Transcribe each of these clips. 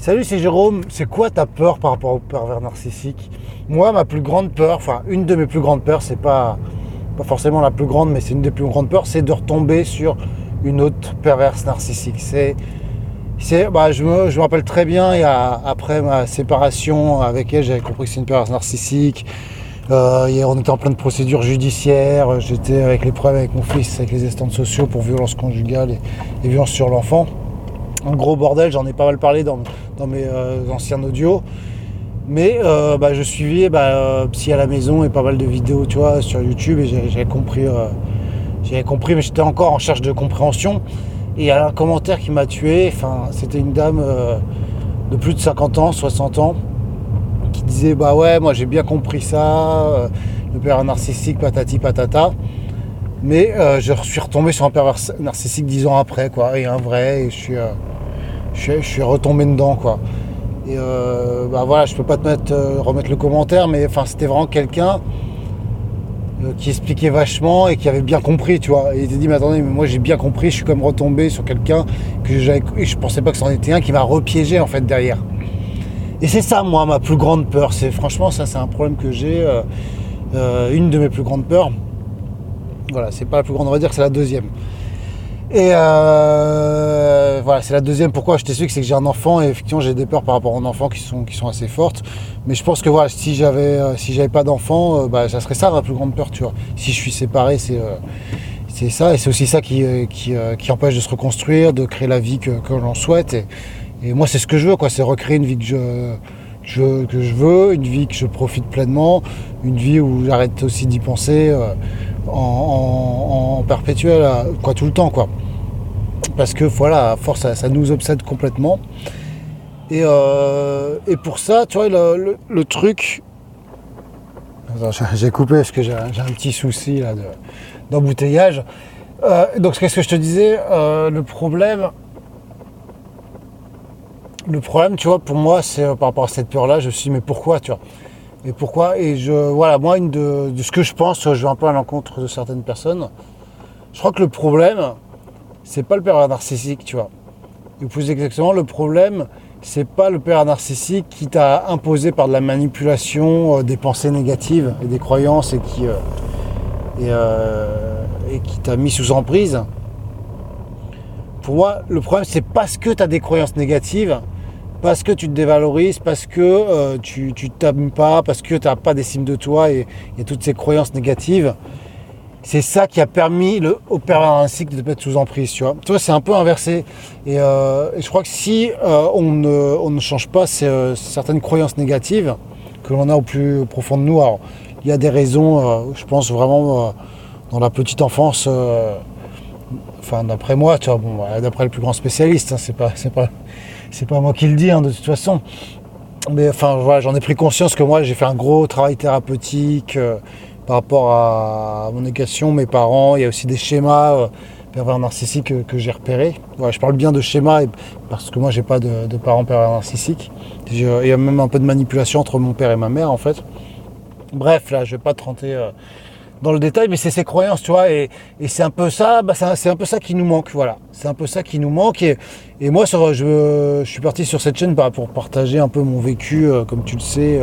Salut, c'est Jérôme. C'est quoi ta peur par rapport au pervers narcissique? Moi, ma plus grande peur, enfin une de mes plus grandes peurs, c'est pas forcément la plus grande, mais c'est une des plus grandes peurs, c'est de retomber sur une autre perverse narcissique. Je me rappelle très bien, après ma séparation avec elle, j'avais compris que c'est une perverse narcissique. On était en pleine procédure judiciaire, j'étais avec les problèmes avec mon fils, avec les assistantes sociaux pour violence conjugale et violence sur l'enfant. Un gros bordel, j'en ai pas mal parlé dans mes anciens audios. Mais je suivais Psy à la maison et pas mal de vidéos, tu vois, sur YouTube, et j'avais compris, mais j'étais encore en recherche de compréhension. Et il y a un commentaire qui m'a tué. Enfin, c'était une dame de plus de 50 ans, 60 ans, qui disait ouais, moi j'ai bien compris ça, le pervers narcissique, patati patata. Mais je suis retombé sur un pervers narcissique 10 ans après, quoi, et un vrai, et je suis retombé dedans, quoi. Et je peux pas remettre le commentaire, mais enfin c'était vraiment quelqu'un qui expliquait vachement et qui avait bien compris, tu vois. Et il s'est dit mais attendez, mais moi j'ai bien compris, je suis comme retombé sur quelqu'un et je pensais pas que c'en était un qui m'a repiégé en fait derrière. Et c'est ça, moi, ma plus grande peur. Franchement, ça c'est un problème que j'ai, une de mes plus grandes peurs. Voilà, c'est pas la plus grande, on va dire que c'est la deuxième. Et c'est la deuxième. Pourquoi je t'explique, c'est que j'ai un enfant et effectivement j'ai des peurs par rapport à un enfant qui sont assez fortes. Mais je pense que si j'avais pas d'enfant, ça serait ça ma plus grande peur, tu vois. Si je suis séparé, c'est ça, et c'est aussi ça qui empêche de se reconstruire, de créer la vie que l'on souhaite. Et moi c'est ce que je veux, quoi, c'est recréer une vie que je veux, une vie que je profite pleinement, une vie où j'arrête aussi d'y penser en perpétuel, quoi, tout le temps, quoi. Parce que voilà, à force, ça nous obsède complètement. Et pour ça, tu vois, le truc... Attends, j'ai coupé parce que j'ai un petit souci là d'embouteillage. Donc qu'est-ce que je te disais, le problème, tu vois, pour moi, c'est par rapport à cette peur-là, je me suis dit, mais pourquoi, tu vois? Et pourquoi? Et moi, de ce que je pense, je vais un peu à l'encontre de certaines personnes. Je crois que le problème, c'est pas le pervers narcissique, tu vois. Et plus exactement, le problème, c'est pas le pervers narcissique qui t'a imposé par de la manipulation, des pensées négatives et des croyances et qui t'a mis sous emprise. Pour moi, le problème, c'est parce que tu as des croyances négatives, parce que tu te dévalorises, parce que tu t'aimes pas, parce que tu n'as pas d'estime de toi et toutes ces croyances négatives. C'est ça qui a permis au pervers narcissique de te mettre sous emprise, tu vois. Tu vois, c'est un peu inversé. Et je crois que si on ne change pas certaines croyances négatives que l'on a au plus profond de nous, alors il y a des raisons, je pense vraiment dans la petite enfance, d'après moi, tu vois, d'après le plus grand spécialiste, hein, c'est pas moi qui le dis, hein, de toute façon. Mais j'en ai pris conscience que moi j'ai fait un gros travail thérapeutique par rapport à mon éducation, mes parents. Il y a aussi des schémas pervers narcissiques que j'ai repérés. Voilà, je parle bien de schémas parce que moi j'ai pas de parents pervers narcissiques. Il y a même un peu de manipulation entre mon père et ma mère en fait. Bref, là je vais pas te rentrer dans le détail, mais c'est ces croyances, tu vois, et c'est un peu ça, c'est un peu ça qui nous manque, voilà. C'est un peu ça qui nous manque, et moi je suis parti sur cette chaîne pour partager un peu mon vécu, comme tu le sais,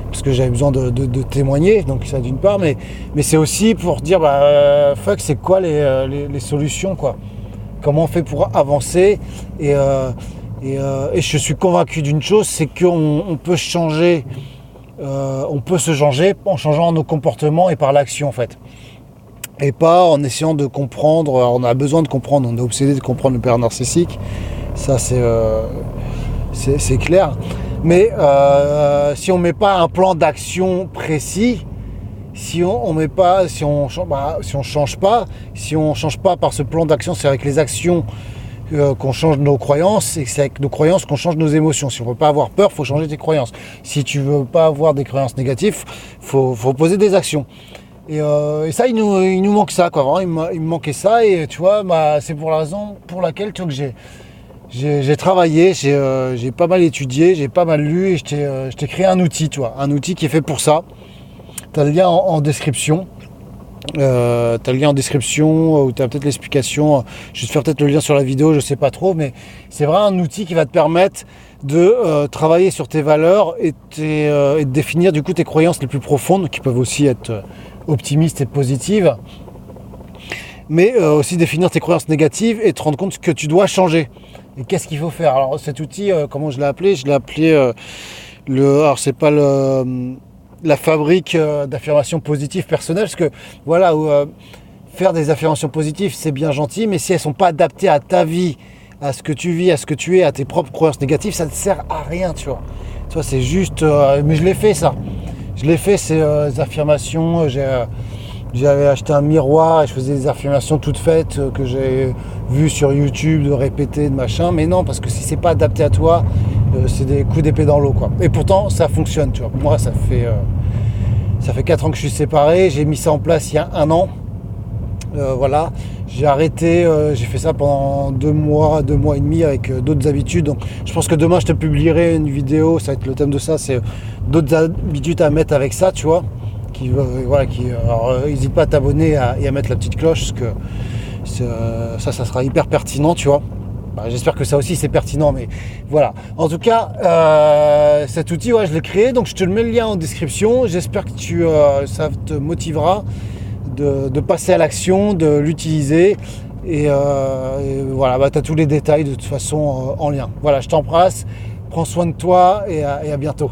parce que j'avais besoin de témoigner, donc ça d'une part, mais c'est aussi pour dire, c'est quoi les solutions, quoi. Comment on fait pour avancer, et je suis convaincu d'une chose, c'est qu'on peut changer. On peut se changer en changeant nos comportements et par l'action en fait. Et pas en essayant de comprendre, on a besoin de comprendre, on est obsédé de comprendre le pervers narcissique, ça c'est clair. Mais si on ne met pas un plan d'action précis, si on change pas par ce plan d'action, c'est avec les actions qu'on change nos croyances, et c'est avec nos croyances qu'on change nos émotions. Si on ne veut pas avoir peur, il faut changer tes croyances. Si tu ne veux pas avoir des croyances négatives, il faut poser des actions. Et ça, il nous manque ça, quoi. Vraiment, il me manquait ça, et tu vois, c'est pour la raison pour laquelle, tu vois, que j'ai travaillé, j'ai pas mal étudié, j'ai pas mal lu, et je t'ai créé un outil, tu vois, un outil qui est fait pour ça. Tu as le lien en description. Tu as le lien en description ou tu as peut-être l'explication. Je vais te faire peut-être le lien sur la vidéo, je sais pas trop, mais c'est vraiment un outil qui va te permettre de travailler sur tes valeurs et de définir du coup tes croyances les plus profondes, qui peuvent aussi être optimistes et positives, mais aussi définir tes croyances négatives et te rendre compte que tu dois changer. Et qu'est-ce qu'il faut faire? Alors cet outil, comment je l'ai appelé? Je l'ai appelé alors c'est pas la fabrique d'affirmations positives personnelles, parce que voilà, faire des affirmations positives c'est bien gentil, mais si elles sont pas adaptées à ta vie, à ce que tu vis, à ce que tu es, à tes propres croyances négatives, ça ne sert à rien, tu vois. Tu vois, c'est juste, mais je l'ai fait ça. Je l'ai fait ces affirmations. J'avais acheté un miroir et je faisais des affirmations toutes faites que j'ai vues sur YouTube, de répéter, de machin. Mais non, parce que si c'est pas adapté à toi, c'est des coups d'épée dans l'eau, quoi. Et pourtant, ça fonctionne, tu vois. Moi, ça fait 4 ans que je suis séparé. J'ai mis ça en place il y a 1 an. Voilà, j'ai arrêté, j'ai fait ça pendant 2 mois et demi avec d'autres habitudes. Donc je pense que demain je te publierai une vidéo, ça va être le thème de ça, c'est d'autres habitudes à mettre avec ça, tu vois. Voilà, alors n'hésite pas à t'abonner et à mettre la petite cloche, parce que ça sera hyper pertinent, tu vois. Bah, j'espère que ça aussi c'est pertinent, mais voilà. En tout cas, cet outil, ouais, je l'ai créé, donc je te le mets le lien en description. J'espère que ça te motivera de passer à l'action, de l'utiliser. Et voilà, bah, tu as tous les détails de toute façon en lien. Voilà, je t'embrasse, prends soin de toi et à bientôt.